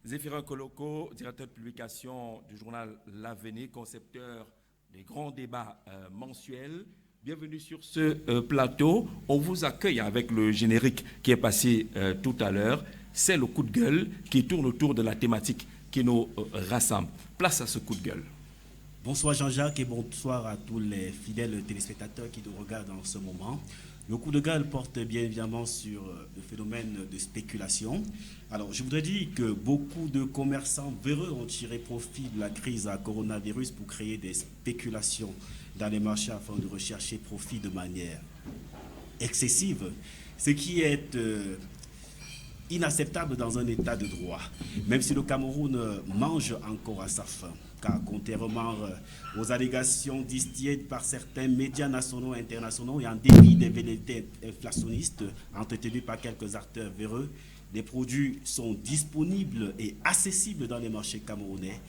Zéphirin Koloko, directeur de publication du journal L'Avenir, concepteur des grands débats mensuels. Bienvenue sur ce plateau. On vous accueille avec le générique qui est passé tout à l'heure. C'est le coup de gueule qui tourne autour de la thématique qui nous rassemble. Place à ce coup de gueule. Bonsoir Jean-Jacques et bonsoir à tous les fidèles téléspectateurs qui nous regardent en ce moment. Le coup de gueule porte bien évidemment sur le phénomène de spéculation. Alors, je voudrais dire que beaucoup de commerçants véreux ont tiré profit de la crise à coronavirus pour créer des spéculations dans les marchés afin de rechercher profit de manière excessive, ce qui est inacceptable dans un état de droit, même si le Cameroun mange encore à sa faim. Car contrairement aux allégations distillées par certains médias nationaux et internationaux et en dépit des velléités inflationnistes entretenues par quelques acteurs véreux, les produits sont disponibles et accessibles dans les marchés camerounais.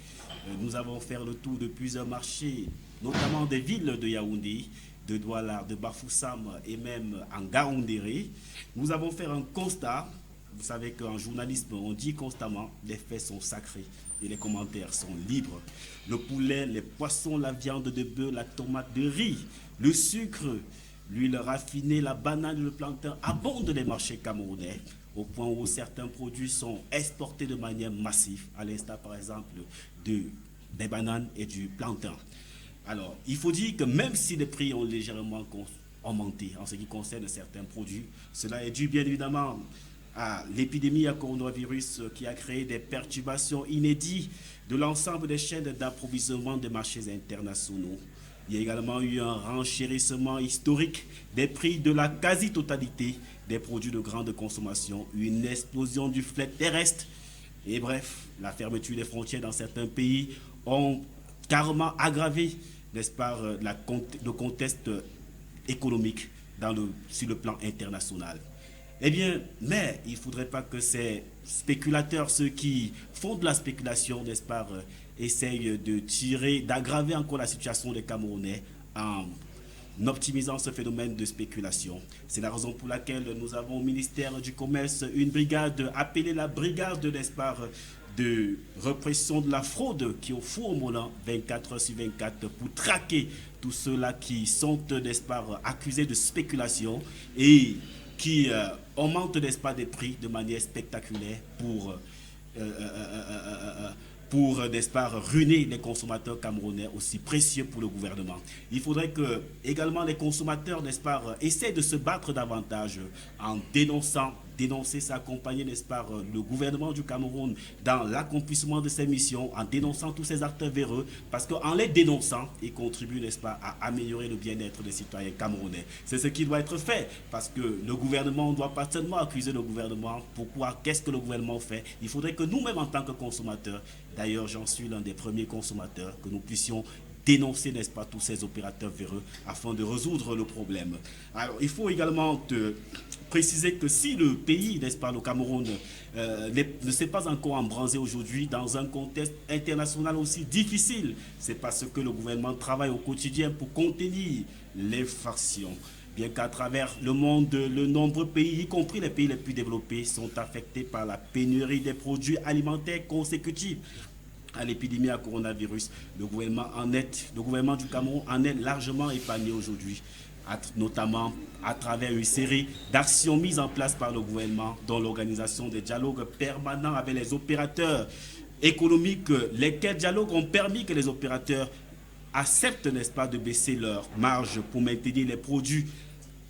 Nous avons fait le tour de plusieurs marchés, notamment des villes de Yaoundé, de Douala, de Bafoussam et même en Gaoundéré. Nous avons fait un constat. Vous savez qu'en journalisme, on dit constamment les faits sont sacrés et les commentaires sont libres. Le poulet, les poissons, la viande de bœuf, la tomate de riz, le sucre, l'huile raffinée, la banane, le plantain abondent les marchés camerounais au point où certains produits sont exportés de manière massive, à l'instar par exemple des bananes et du plantain. Alors, il faut dire que même si les prix ont légèrement augmenté en ce qui concerne certains produits, cela est dû bien évidemment à l'épidémie à coronavirus qui a créé des perturbations inédites de l'ensemble des chaînes d'approvisionnement des marchés internationaux. Il y a également eu un renchérissement historique des prix de la quasi-totalité des produits de grande consommation, une explosion du fret terrestre et bref, la fermeture des frontières dans certains pays ont carrément aggravé, n'est-ce pas, le contexte économique sur le plan international. Eh bien, mais il ne faudrait pas que ces spéculateurs, ceux qui font de la spéculation, n'est-ce pas, essayent d'aggraver encore la situation des Camerounais en optimisant ce phénomène de spéculation. C'est la raison pour laquelle nous avons au ministère du Commerce une brigade appelée la brigade, n'est-ce pas, de répression de la fraude qui est au four moulant 24 heures sur 24 pour traquer tous ceux-là qui sont, n'est-ce pas, accusés de spéculation et qui augmente, n'est-ce pas, des prix de manière spectaculaire pour n'est-ce pas, ruiner les consommateurs camerounais aussi précieux pour le gouvernement. Il faudrait que également les consommateurs, n'est-ce pas, essaient de se battre davantage en dénoncer, s'accompagner, n'est-ce pas, le gouvernement du Cameroun dans l'accomplissement de ses missions, en dénonçant tous ces acteurs véreux, parce qu'en les dénonçant, ils contribuent, n'est-ce pas, à améliorer le bien-être des citoyens camerounais. C'est ce qui doit être fait, parce que le gouvernement, on ne doit pas seulement accuser le gouvernement. Pourquoi? Qu'est-ce que le gouvernement fait? Il faudrait que nous-mêmes, en tant que consommateurs, d'ailleurs, j'en suis l'un des premiers consommateurs, que nous puissions dénoncer, n'est-ce pas, tous ces opérateurs véreux afin de résoudre le problème. Alors, il faut également préciser que si le pays, n'est-ce pas, le Cameroun, ne s'est pas encore embrasé aujourd'hui dans un contexte international aussi difficile, c'est parce que le gouvernement travaille au quotidien pour contenir l'inflation. Bien qu'à travers le monde, de nombreux pays, y compris les pays les plus développés, sont affectés par la pénurie des produits alimentaires consécutifs à l'épidémie à coronavirus. Le gouvernement du Cameroun en est largement épargné aujourd'hui, notamment à travers une série d'actions mises en place par le gouvernement, dont l'organisation des dialogues permanents avec les opérateurs économiques, lesquels dialogues ont permis que les opérateurs acceptent, n'est-ce pas, de baisser leurs marges pour maintenir les produits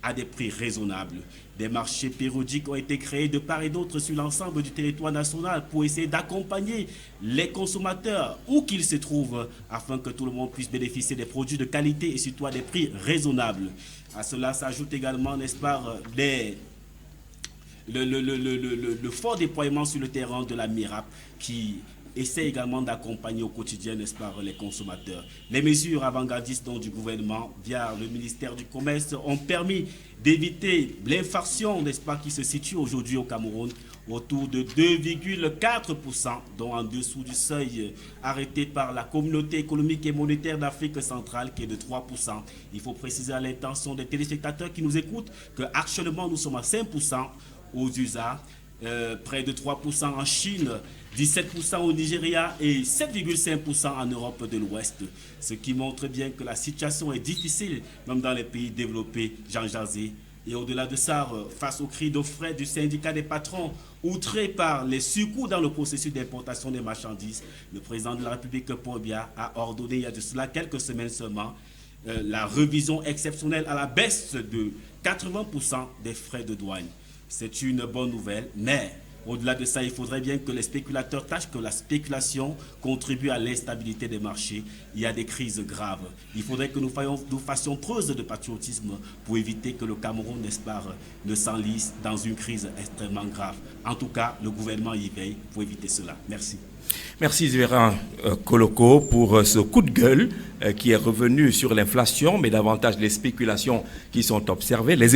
à des prix raisonnables. Des marchés périodiques ont été créés de part et d'autre sur l'ensemble du territoire national pour essayer d'accompagner les consommateurs où qu'ils se trouvent afin que tout le monde puisse bénéficier des produits de qualité et surtout à des prix raisonnables. À cela s'ajoute également, n'est-ce pas, le fort déploiement sur le terrain de la MIRAP qui essaie également d'accompagner au quotidien, n'est-ce pas, les consommateurs. Les mesures avant-gardistes du gouvernement via le ministère du Commerce ont permis d'éviter l'inflation, n'est-ce pas, qui se situe aujourd'hui au Cameroun autour de 2,4%, dont en dessous du seuil arrêté par la communauté économique et monétaire d'Afrique centrale qui est de 3%. Il faut préciser à l'intention des téléspectateurs qui nous écoutent qu'actuellement nous sommes à 5% aux USA près de 3% en Chine, 17% au Nigeria et 7,5% en Europe de l'Ouest. Ce qui montre bien que la situation est difficile, même dans les pays développés, Jean Jazé. Et au-delà de ça, face aux cris de frais du syndicat des patrons, outré par les surcoûts dans le processus d'importation des marchandises, le président de la République, Paul Biya, a ordonné il y a de cela quelques semaines seulement la révision exceptionnelle à la baisse de 80% des frais de douane. C'est une bonne nouvelle, mais au-delà de ça, il faudrait bien que les spéculateurs sachent que la spéculation contribue à l'instabilité des marchés. Il y a des crises graves. Il faudrait que nous fassions preuve de patriotisme pour éviter que le Cameroun, n'est-ce pas, ne s'enlise dans une crise extrêmement grave. En tout cas, le gouvernement y veille pour éviter cela. Merci. Merci Zéran Koloko pour ce coup de gueule qui est revenu sur l'inflation, mais davantage les spéculations qui sont observées.